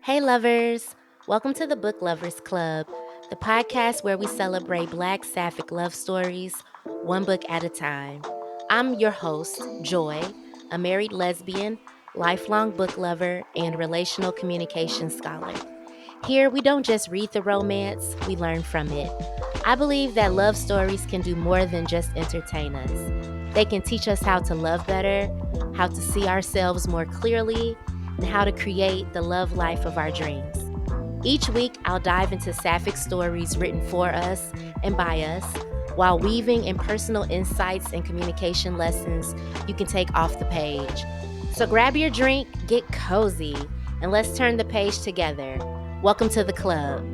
Hey, lovers! Welcome to the Book Lovers Club, the podcast where we celebrate Black Sapphic love stories, one book at a time. I'm your host, Joy, a married lesbian, lifelong book lover, and relational communication scholar. Here, we don't just read the romance, we learn from it. I believe that love stories can do more than just entertain us. They can teach us how to love better, how to see ourselves more clearly, and how to create the love life of our dreams. Each week, I'll dive into sapphic stories written for us and by us, while weaving in personal insights and communication lessons you can take off the page. So grab your drink, get cozy, and let's turn the page together. Welcome to the club.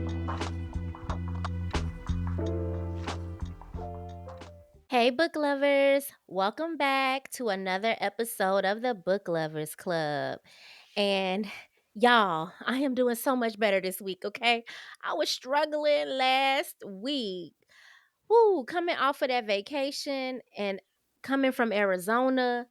Hey, book lovers! Welcome back to another episode of the Book Lovers Club. And y'all, I am doing so much better this week, okay? I was struggling last week. Woo, coming off of that vacation and coming from Arizona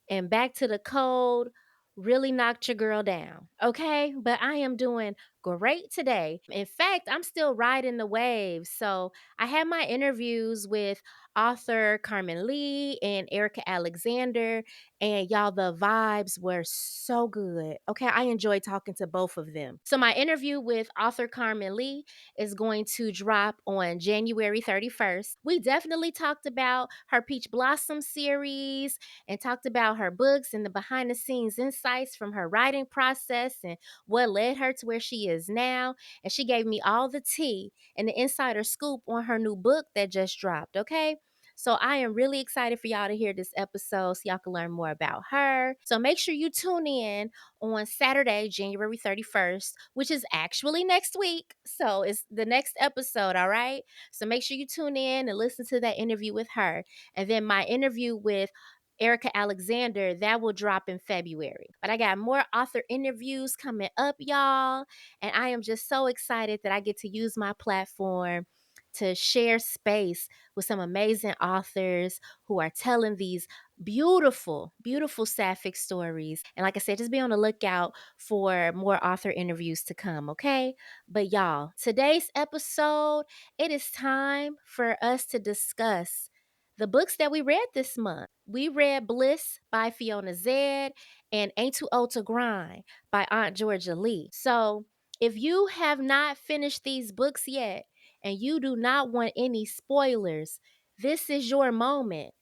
and back to the cold really knocked your girl down, okay? But I am doing great today. In fact, I'm still riding the waves. So I had my interviews with author Carmen Lee and Erica Alexander, and y'all, the vibes were so good. Okay, I enjoyed talking to both of them. So my interview with author Carmen Lee is going to drop on January 31st. We definitely talked about her Peach Blossom series and talked about her books and the behind the scenes insights from her writing process and what led her to where she is now. And she gave me all the tea and the insider scoop on her new book that just dropped, okay? So I am really excited for y'all to hear this episode so y'all can learn more about her. So make sure you tune in on Saturday, January 31st, which is actually next week. So it's the next episode, all right? So make sure you tune in and listen to that interview with her. And then my interview with Erica Alexander, that will drop in February. But I got more author interviews coming up, y'all. And I am just so excited that I get to use my platform to share space with some amazing authors who are telling these beautiful, beautiful sapphic stories. And like I said, just be on the lookout for more author interviews to come, okay? But y'all, today's episode, it is time for us to discuss the books that we read this month. We read Bliss by Fiona Zedde and Ain't Too Old to Grind by Aunt Georgia Lee. So if you have not finished these books yet and you do not want any spoilers, this is your moment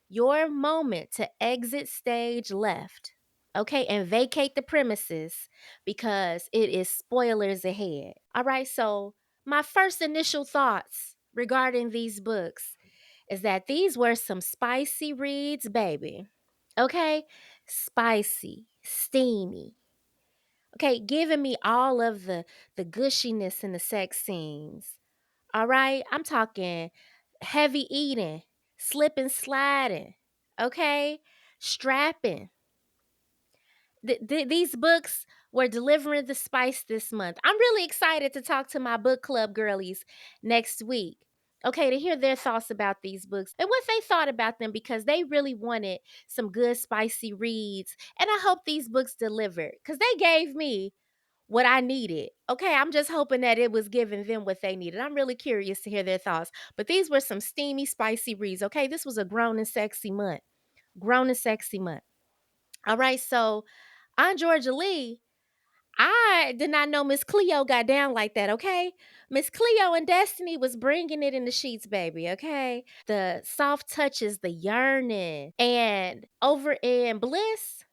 to exit stage left. Okay, and vacate the premises because it is spoilers ahead. All right, so my first initial thoughts regarding these books is that these were some spicy reads, baby. Okay? Spicy, steamy. Okay, giving me all of the gushiness in the sex scenes. All right? I'm talking heavy eating, slipping, sliding. Okay? Strapping. These books were delivering the spice this month. I'm really excited to talk to my book club girlies next week. Okay, to hear their thoughts about these books and what they thought about them because they really wanted some good, spicy reads. And I hope these books delivered because they gave me what I needed. Okay, I'm just hoping that it was giving them what they needed. I'm really curious to hear their thoughts. But these were some steamy, spicy reads. Okay, this was a grown and sexy month. Grown and sexy month. All right, so Aunt Georgia Lee, I did not know Miss Cleo got down like that, okay? Miss Cleo and Destiny was bringing it in the sheets, baby, okay? The soft touches, the yearning. And over in Bliss,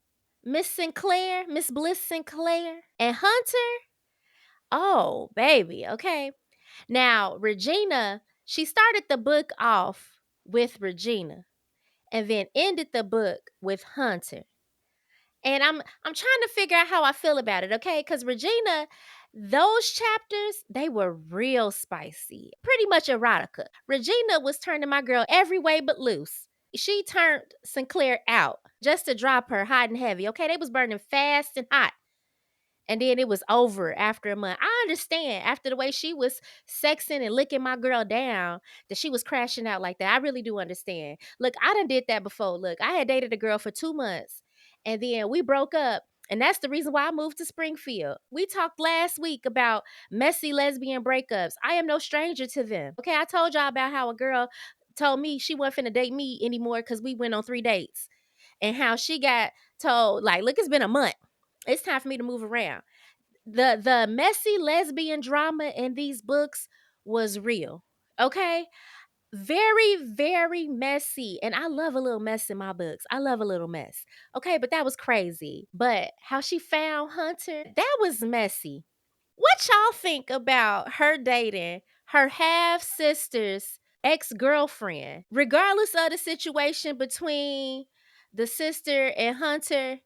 Miss Bliss Sinclair, and Hunter, oh, baby, okay? Now, Regina, she started the book off with Regina and then ended the book with Hunter. And I'm trying to figure out how I feel about it, okay? Because Regina, those chapters, they were real spicy, pretty much erotica. Regina was turning my girl every way but loose. She turned Sinclair out just to drop her hot and heavy, okay? They was burning fast and hot. And then it was over after a month. I understand after the way she was sexing and licking my girl down that she was crashing out like that. I really do understand. Look, I done did that before. Look, I had dated a girl for 2 months and then we broke up. And that's the reason why I moved to Springfield. We talked last week about messy lesbian breakups. I am no stranger to them. Okay, I told y'all about how a girl told me she wasn't finna date me anymore because we went on 3 dates. And how she got told, like, look, it's been a month. It's time for me to move around. The messy lesbian drama in these books was real. Okay? Very, very messy. And I love a little mess in my books. I love a little mess. Okay, but that was crazy. But how she found Hunter, that was messy. What y'all think about her dating her half sister's ex girlfriend? Regardless of the situation between the sister and Hunter,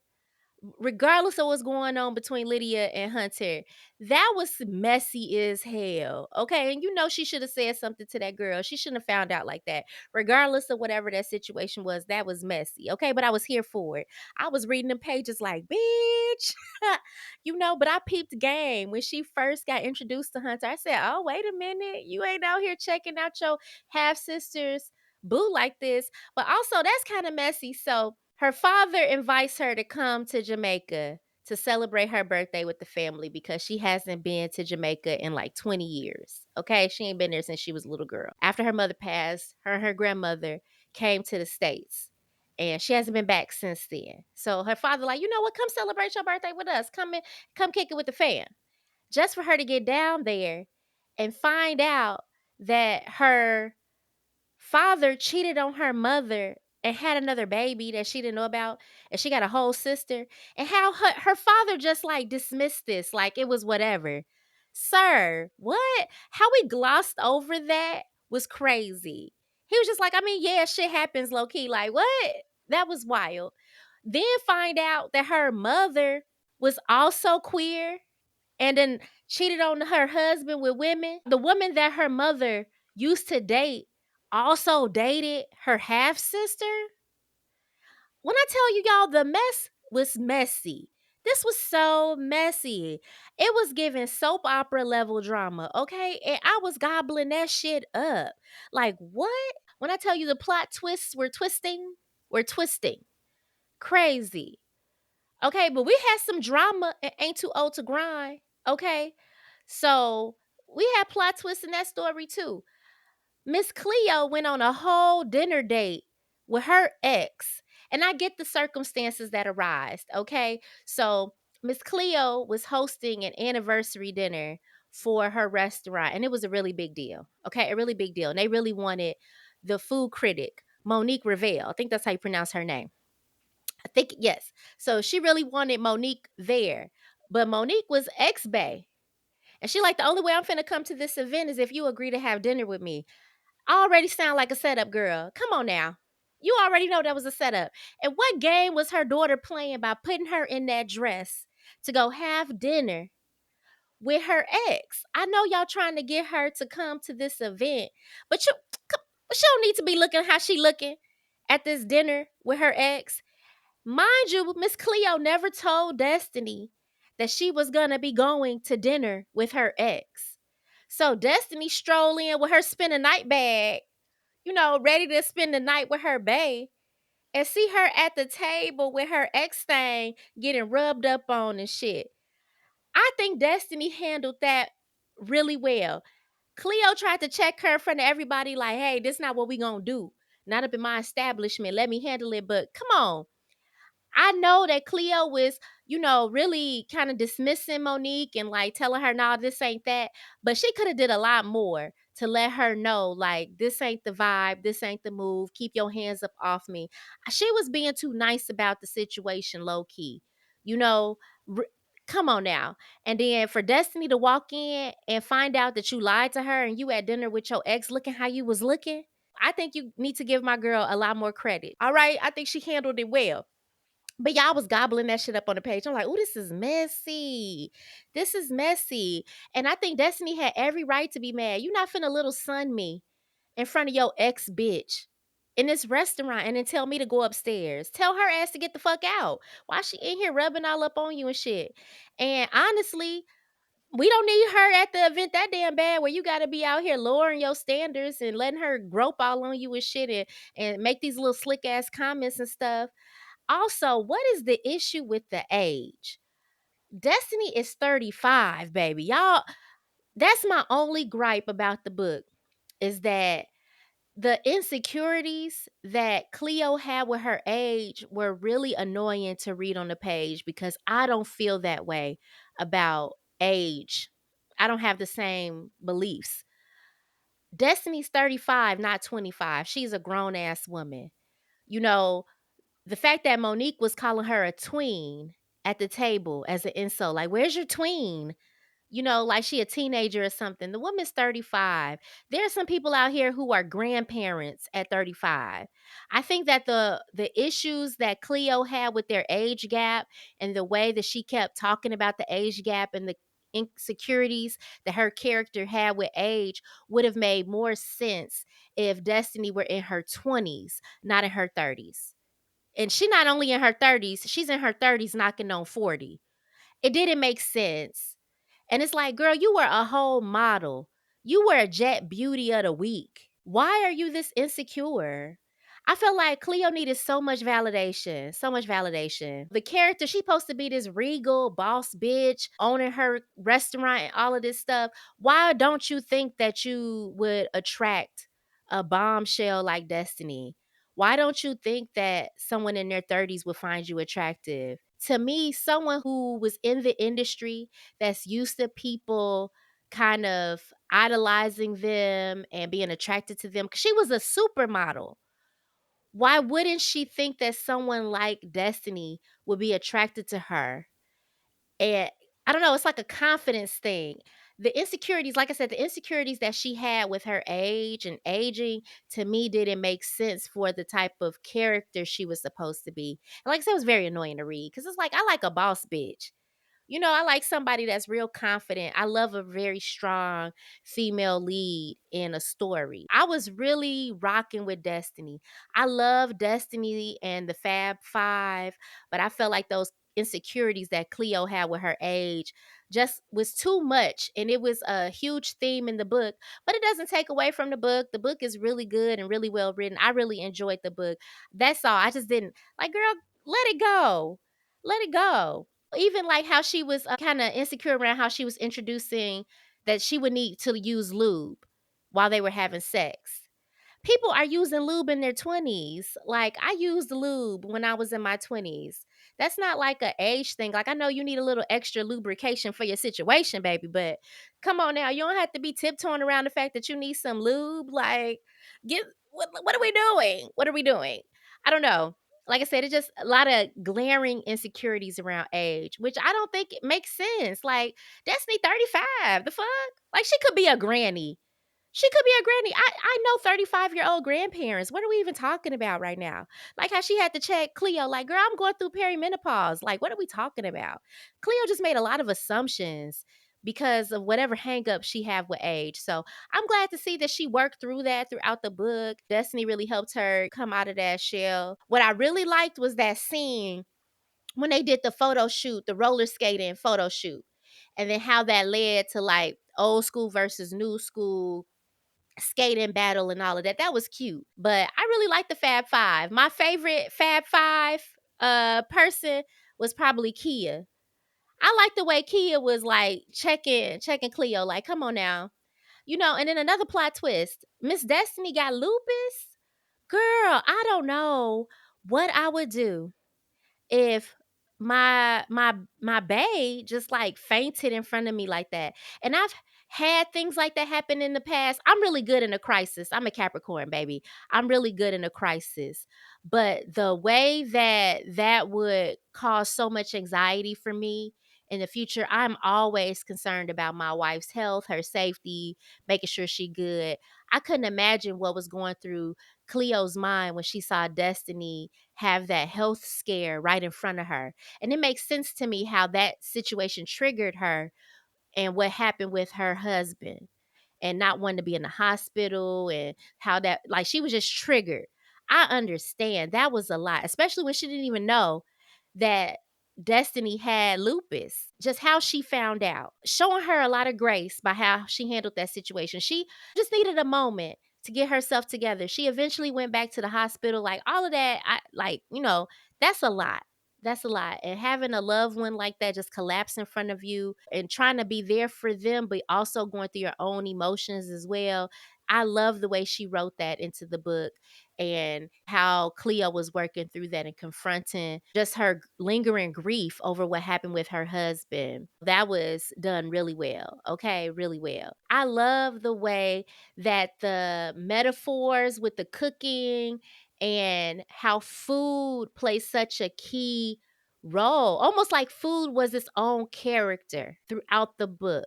regardless of what's going on between Lydia and Hunter, that was messy as hell. Okay. And you know, she should have said something to that girl. She shouldn't have found out like that. Regardless of whatever that situation was, that was messy. Okay. But I was here for it. I was reading them pages like, bitch. You know, but I peeped game when she first got introduced to Hunter. I said, oh, wait a minute. You ain't out here checking out your half sister's boo like this. But also, that's kind of messy. So, her father invites her to come to Jamaica to celebrate her birthday with the family because she hasn't been to Jamaica in like 20 years. Okay, she ain't been there since she was a little girl. After her mother passed, her and her grandmother came to the States. And she hasn't been back since then. So her father, like, you know what? Come celebrate your birthday with us. Come kick it with the fam. Just for her to get down there and find out that her father cheated on her mother and had another baby that she didn't know about, and she got a whole sister, and how her father just like dismissed this like it was whatever. Sir, what? How we glossed over that was crazy. He was just like, I mean, yeah, shit happens low key. Like, what? That was wild. Then find out that her mother was also queer and then cheated on her husband with women. The woman that her mother used to date also dated her half sister. When I tell you, y'all, the mess was messy. This was so messy. It was giving soap opera level drama, okay? And I was gobbling that shit up. Like, what? When I tell you the plot twists were twisting. Crazy. Okay, but we had some drama and Ain't Too Old to Grind. Okay. So we had plot twists in that story too. Miss Cleo went on a whole dinner date with her ex. And I get the circumstances that arise. Okay. So Miss Cleo was hosting an anniversary dinner for her restaurant. And it was a really big deal. Okay. A really big deal. And they really wanted the food critic, Monique Revelle. I think that's how you pronounce her name. I think yes. So she really wanted Monique there. But Monique was ex-bay. And she like, the only way I'm finna come to this event is if you agree to have dinner with me. I already sound like a setup girl. Come on now. You already know that was a setup. And what game was her daughter playing by putting her in that dress to go have dinner with her ex? I know y'all trying to get her to come to this event, but she don't need to be looking how she looking at this dinner with her ex. Mind you, Miss Cleo never told Destiny that she was going to be going to dinner with her ex. So Destiny stroll in with her spend a night bag, you know, ready to spend the night with her bae, and see her at the table with her ex thing getting rubbed up on and shit. I think Destiny handled that really well. Cleo tried to check her in front of everybody like, hey, this not what we gonna do. Not up in my establishment. Let me handle it. But come on. I know that Cleo was, you know, really kind of dismissing Monique and like telling her, no, this ain't that. But she could have did a lot more to let her know, like, this ain't the vibe, this ain't the move. Keep your hands up off me. She was being too nice about the situation, low key. You know, come on now. And then for Destiny to walk in and find out that you lied to her and you at dinner with your ex looking how you was looking, I think you need to give my girl a lot more credit. All right. I think she handled it well. But y'all was gobbling that shit up on the page. I'm like, oh, this is messy. This is messy. And I think Destiny had every right to be mad. You not finna little son me in front of your ex bitch in this restaurant and then tell me to go upstairs. Tell her ass to get the fuck out. Why she in here rubbing all up on you and shit? And honestly, we don't need her at the event that damn bad where you got to be out here lowering your standards and letting her grope all on you and shit and make these little slick ass comments and stuff. Also, what is the issue with the age? Destiny is 35, baby. Y'all, that's my only gripe about the book is that the insecurities that Cleo had with her age were really annoying to read on the page because I don't feel that way about age. I don't have the same beliefs. Destiny's 35, not 25. She's a grown ass woman. You know, the fact that Monique was calling her a tween at the table as an insult, like, where's your tween? Like she a teenager or something. The woman's 35. There are some people out here who are grandparents at 35. I think that the issues that Cleo had with their age gap and the way that she kept talking about the age gap and the insecurities that her character had with age would have made more sense if Destiny were in her 20s, not in her 30s. And she not only in her 30s, she's in her 30s knocking on 40. It didn't make sense. And it's like, girl, you were a whole model. You were a Jet Beauty of the Week. Why are you this insecure? I felt like Cleo needed so much validation, so much validation. The character, she's supposed to be this regal boss bitch, owning her restaurant and all of this stuff. Why don't you think that you would attract a bombshell like Destiny? Why don't you think that someone in their 30s would find you attractive? To me, someone who was in the industry that's used to people kind of idolizing them and being attracted to them, 'cause she was a supermodel. Why wouldn't she think that someone like Destiny would be attracted to her? And I don't know, it's like a confidence thing. The insecurities, like I said, the insecurities that she had with her age and aging, to me, didn't make sense for the type of character she was supposed to be. And like I said, it was very annoying to read because it's like, I like a boss bitch. I like somebody that's real confident. I love a very strong female lead in a story. I was really rocking with Destiny. I love Destiny and the Fab Five, but I felt like those insecurities that Cleo had with her age just was too much. And it was a huge theme in the book, but it doesn't take away from the book. The book is really good and really well written. I really enjoyed the book. That's all. I just didn't like, girl, let it go. Let it go. Even like how she was kind of insecure around how she was introducing that she would need to use lube while they were having sex. People are using lube in their 20s. Like, I used lube when I was in my 20s. That's not like a age thing. Like, I know you need a little extra lubrication for your situation, baby, but come on now. You don't have to be tiptoeing around the fact that you need some lube. Like, get what are we doing? What are we doing? I don't know. Like I said, it's just a lot of glaring insecurities around age, which I don't think it makes sense. Like, Destiny 35, the fuck? Like, she could be a granny. She could be a granny. I know 35-year-old grandparents. What are we even talking about right now? Like how she had to check Cleo, like, girl, I'm going through perimenopause. Like, what are we talking about? Cleo just made a lot of assumptions because of whatever hang-up she had with age. So I'm glad to see that she worked through that throughout the book. Destiny really helped her come out of that shell. What I really liked was that scene when they did the photo shoot, the roller skating photo shoot, and then how that led to like old school versus new school skating battle and all of that. That was cute. But I really like the Fab Five. My favorite Fab Five person was probably Kia. I like the way Kia was like checking Cleo, like, come on now. And then another plot twist. Miss Destiny got lupus. Girl, I don't know what I would do if my bae just like fainted in front of me like that. And I've had things like that happen in the past. I'm really good in a crisis. I'm a Capricorn, baby. I'm really good in a crisis. But the way that that would cause so much anxiety for me in the future, I'm always concerned about my wife's health, her safety, making sure she good. I couldn't imagine what was going through Cleo's mind when she saw Destiny have that health scare right in front of her. And it makes sense to me how that situation triggered her and what happened with her husband and not wanting to be in the hospital and how that, like, she was just triggered. I understand that was a lot, especially when she didn't even know that Destiny had lupus. Just how she found out, showing her a lot of grace by how she handled that situation. She just needed a moment to get herself together. She eventually went back to the hospital, like all of that. I like, That's a lot. That's a lot. And having a loved one like that just collapse in front of you and trying to be there for them, but also going through your own emotions as well. I love the way she wrote that into the book and how Cleo was working through that and confronting just her lingering grief over what happened with her husband. That was done really well. Okay, really well. I love the way that the metaphors with the cooking and how food plays such a key role, almost like food was its own character throughout the book.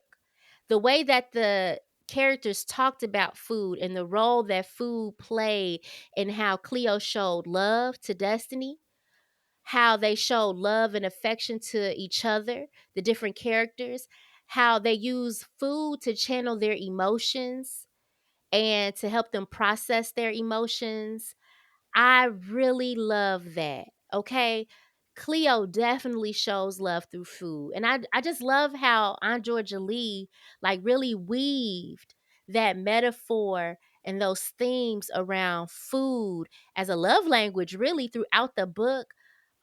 The way that the characters talked about food and the role that food played and how Cleo showed love to Destiny, how they showed love and affection to each other, the different characters, how they use food to channel their emotions and to help them process their emotions. I really love that, okay? Cleo definitely shows love through food, and I just love how Aunt Georgia Lee, like, really weaved that metaphor and those themes around food as a love language really throughout the book.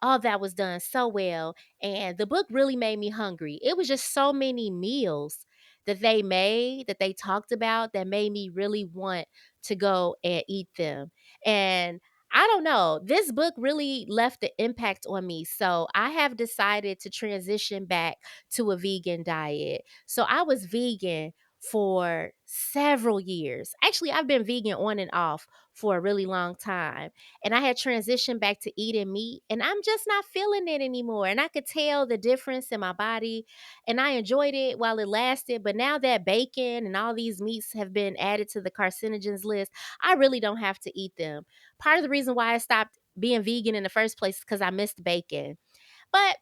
All that was done so well, and the book really made me hungry. It was just so many meals that they made, that they talked about, that made me really want to go and eat them, and I don't know. This book really left the impact on me. So I have decided to transition back to a vegan diet. So I was vegan for several years. Actually, I've been vegan on and off for a really long time. And I had transitioned back to eating meat, and I'm just not feeling it anymore. And I could tell the difference in my body, and I enjoyed it while it lasted. But now that bacon and all these meats have been added to the carcinogens list, I really don't have to eat them. Part of the reason why I stopped being vegan in the first place is because I missed bacon. But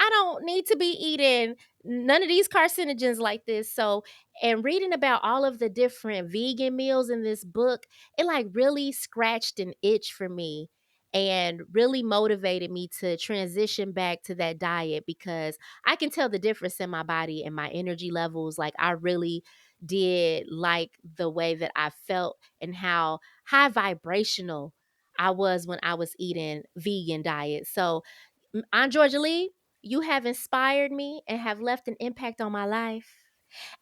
I don't need to be eating none of these carcinogens like this. So, and reading about all of the different vegan meals in this book, it like really scratched an itch for me and really motivated me to transition back to that diet because I can tell the difference in my body and my energy levels. Like, I really did like the way that I felt and how high vibrational I was when I was eating vegan diet. So, Aunt Georgia Lee, you have inspired me and have left an impact on my life.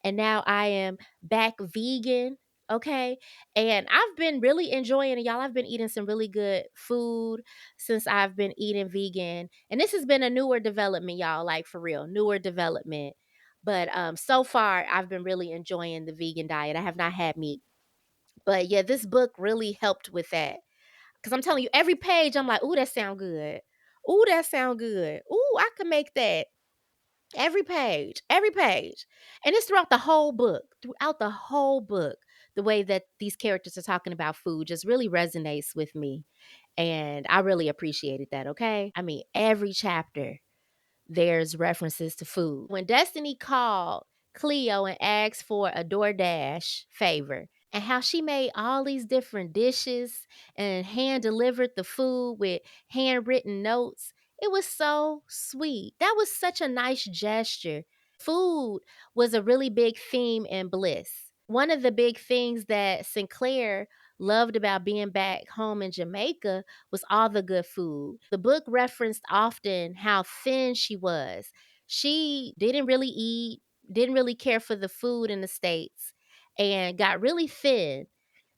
And now I am back vegan. Okay. And I've been really enjoying it, y'all. I've been eating some really good food since I've been eating vegan. And this has been a newer development, y'all, like for real, newer development. But so far, I've been really enjoying the vegan diet. I have not had meat. But yeah, this book really helped with that. Cause I'm telling you, every page I'm like, "Ooh, that sound good. Ooh, that sound good. Ooh, I can make that." Every page. And it's throughout the whole book. The way that these characters are talking about food just really resonates with me. And I really appreciated that, okay? I mean, every chapter there's references to food. When Destiny called Cleo and asked for a DoorDash favor, and how she made all these different dishes and hand delivered the food with handwritten notes, it was so sweet. That was such a nice gesture. Food was a really big theme in Bliss. One of the big things that Sinclair loved about being back home in Jamaica was all the good food. The book referenced often how thin she was. She didn't really eat, didn't really care for the food in the States, and got really thin.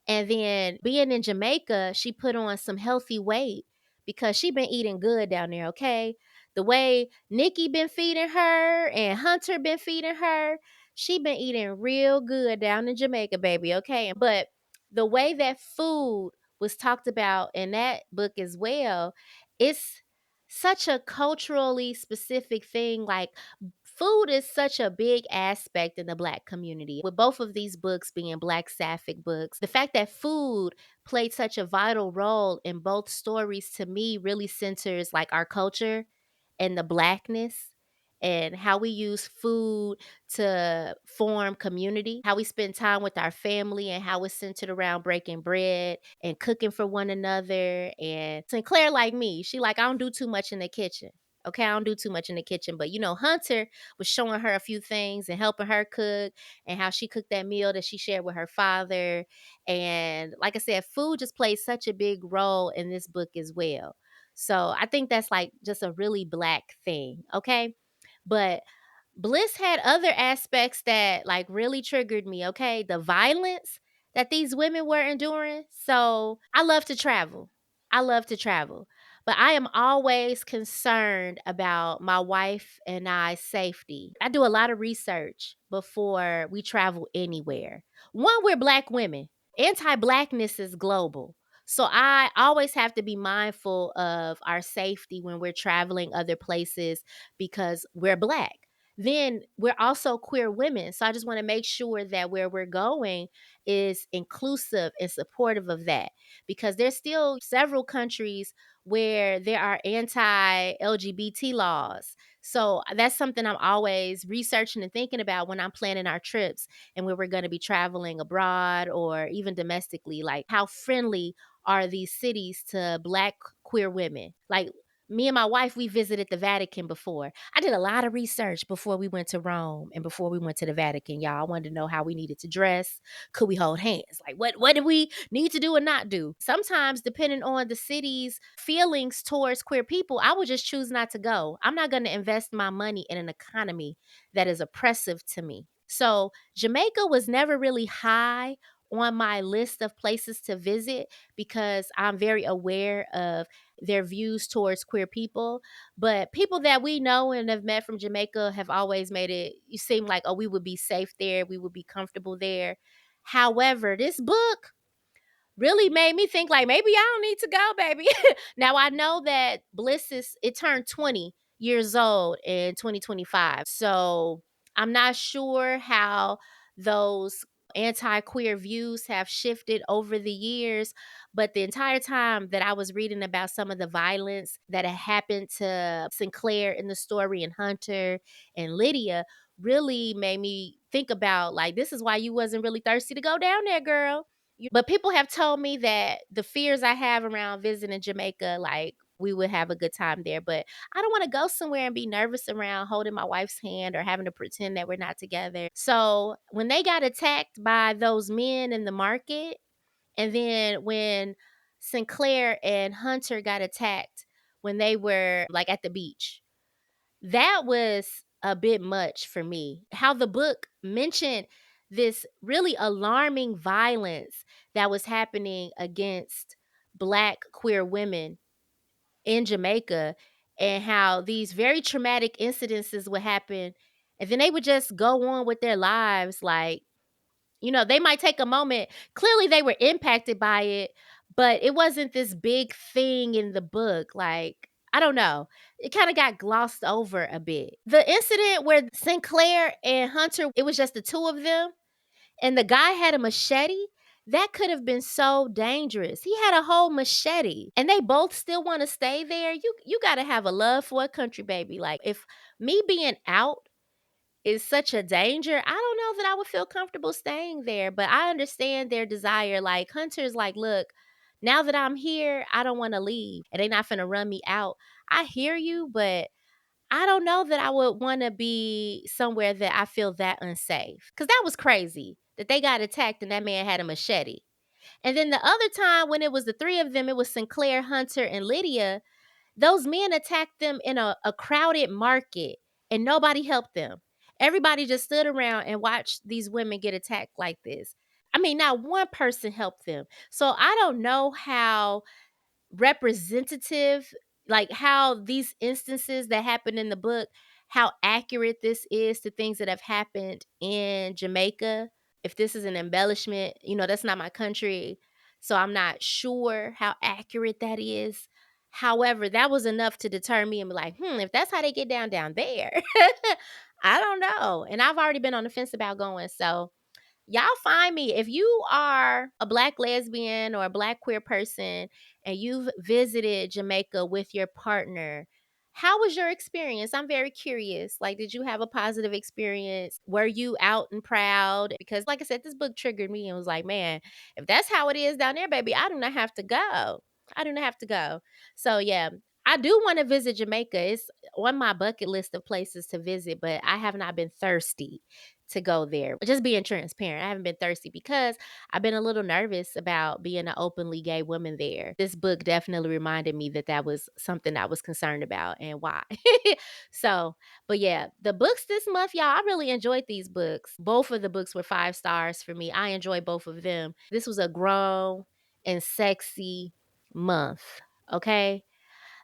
And then being in Jamaica, she put on some healthy weight because she been eating good down there, okay? The way Nikki been feeding her and Hunter been feeding her, she been eating real good down in Jamaica, baby, okay? But the way that food was talked about in that book as well, it's such a culturally specific thing. Like, food is such a big aspect in the Black community. With both of these books being Black Sapphic books, the fact that food played such a vital role in both stories to me really centers like our culture and the Blackness and how we use food to form community, how we spend time with our family, and how it's centered around breaking bread and cooking for one another. And Sinclair, like me, she like, I don't do too much in the kitchen. Okay, I don't do too much in the kitchen, but Hunter was showing her a few things and helping her cook and how she cooked that meal that she shared with her father. And like I said, food just plays such a big role in this book as well. So I think that's like just a really black thing. Okay. But Bliss had other aspects that like really triggered me, okay? The violence that these women were enduring. So, I love to travel. I love to travel. But I am always concerned about my wife and I's safety. I do a lot of research before we travel anywhere. One, we're black women. Anti-blackness is global. So I always have to be mindful of our safety when we're traveling other places because we're black. Then we're also queer women. So I just want to make sure that where we're going is inclusive and supportive of that because there's still several countries where there are anti LGBT laws. So that's something I'm always researching and thinking about when I'm planning our trips and where we're going to be traveling abroad or even domestically. Like, how friendly are these cities to black queer women? Like, me and my wife, we visited the Vatican before. I did a lot of research before we went to Rome and before we went to the Vatican, y'all. I wanted to know how we needed to dress. Could we hold hands? Like, what do we need to do and not do? Sometimes, depending on the city's feelings towards queer people, I would just choose not to go. I'm not going to invest my money in an economy that is oppressive to me. So Jamaica was never really high on my list of places to visit because I'm very aware of their views towards queer people. But people that we know and have met from Jamaica have always made it you seem like, oh, we would be safe there, we would be comfortable there. However, this book really made me think like maybe I don't need to go, baby. Now I know that Bliss it turned 20 years old in 2025. So I'm not sure how those anti-queer views have shifted over the years, but the entire time that I was reading about some of the violence that had happened to Sinclair in the story and Hunter and Lydia really made me think about like this is why you wasn't really thirsty to go down there, girl. But people have told me that the fears I have around visiting Jamaica, like we would have a good time there. But I don't want to go somewhere and be nervous around holding my wife's hand or having to pretend that we're not together. So when they got attacked by those men in the market, and then when Sinclair and Hunter got attacked when they were like at the beach, that was a bit much for me. How the book mentioned this really alarming violence that was happening against Black queer women in Jamaica, and how these very traumatic incidences would happen, and then they would just go on with their lives like they might take a moment. Clearly, they were impacted by it, but it wasn't this big thing in the book. Like, I don't know. It kind of got glossed over a bit. The incident where Sinclair and Hunter, it was just the two of them, and the guy had a machete. That could have been so dangerous. He had a whole machete, and they both still want to stay there. You got to have a love for a country, baby. Like, if me being out is such a danger, I don't know that I would feel comfortable staying there, but I understand their desire. Like Hunter's like, look, now that I'm here, I don't want to leave and they not finna run me out. I hear you, but I don't know that I would want to be somewhere that I feel that unsafe. Cause that was crazy that they got attacked and that man had a machete. And then the other time when it was the three of them, it was Sinclair, Hunter, and Lydia. Those men attacked them in a crowded market and nobody helped them. Everybody just stood around and watched these women get attacked like this. I mean, not one person helped them. So I don't know how representative, like how these instances that happen in the book, how accurate this is to things that have happened in Jamaica. If this is an embellishment, that's not my country. So I'm not sure how accurate that is. However, that was enough to deter me and be like, if that's how they get down there, I don't know. And I've already been on the fence about going. So y'all find me if you are a Black lesbian or a Black queer person and you've visited Jamaica with your partner. How was your experience? I'm very curious. Like, did you have a positive experience? Were you out and proud? Because, like I said, this book triggered me and was like, man, if that's how it is down there, baby, I do not have to go. I do not have to go. So, yeah, I do wanna visit Jamaica. It's on my bucket list of places to visit, but I have not been thirsty to go there. Just being transparent, I haven't been thirsty because I've been a little nervous about being an openly gay woman there. This book definitely reminded me that that was something I was concerned about and why. So, but yeah, the books this month, y'all, I really enjoyed these books. Both of the books were 5 stars for me. I enjoyed both of them. This was a grown and sexy month, okay?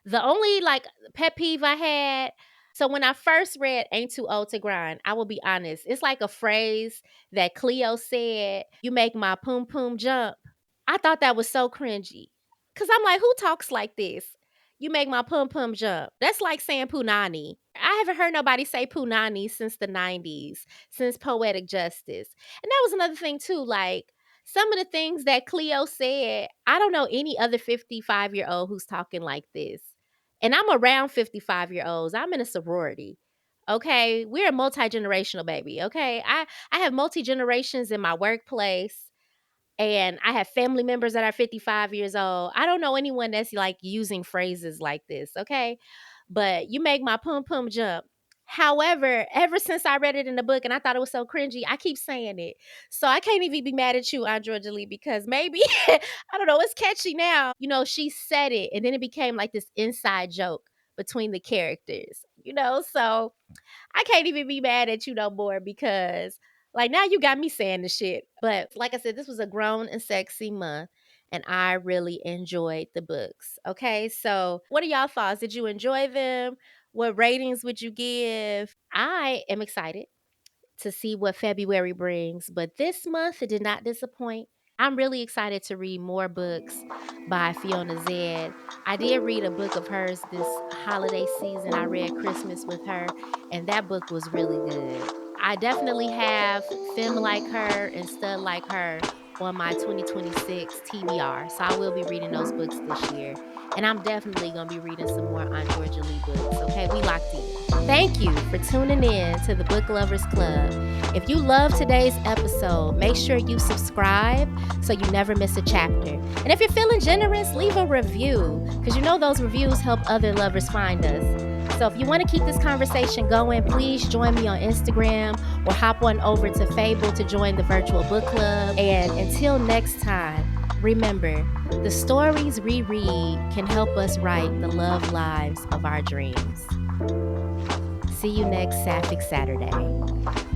The only, like, pet peeve I had, so when I first read Ain't Too Old to Grind, I will be honest, it's like a phrase that Cleo said, "You make my poom poom jump." I thought that was so cringy. Cause I'm like, who talks like this? "You make my pum pum jump." That's like saying punani. I haven't heard nobody say punani since the 90s, since Poetic Justice. And that was another thing too, like some of the things that Cleo said, I don't know any other 55-year-old who's talking like this. And I'm around 55-year-olds. I'm in a sorority. Okay. We're a multi-generational baby. Okay. I have multi-generations in my workplace and I have family members that are 55 years old. I don't know anyone that's like using phrases like this, okay? But you make my pum pum jump. However, ever since I read it in the book and I thought it was so cringy, I keep saying it. So I can't even be mad at you, Andrea Jolie, because maybe, I don't know, it's catchy now. You know, she said it and then it became like this inside joke between the characters, you know? So I can't even be mad at you no more because like now you got me saying the shit. But like I said, this was a grown and sexy month and I really enjoyed the books. Okay. So what are y'all thoughts? Did you enjoy them? What ratings would you give? I am excited to see what February brings, but this month it did not disappoint. I'm really excited to read more books by Fiona Zedde. I did read a book of hers this holiday season. I read Christmas with her, and that book was really good. I definitely have Femme Like Her and Stud Like Her on my 2026 TBR. So I will be reading those books this year. And I'm definitely going to be reading some more on Georgia Lee books. Okay, we locked in. Thank you for tuning in to the Book Lovers Club. If you love today's episode, make sure you subscribe so you never miss a chapter. And if you're feeling generous, leave a review because you know those reviews help other lovers find us. So if you want to keep this conversation going, please join me on Instagram or hop on over to Fable to join the virtual book club. And until next time, remember, the stories we read can help us write the love lives of our dreams. See you next Sapphic Saturday.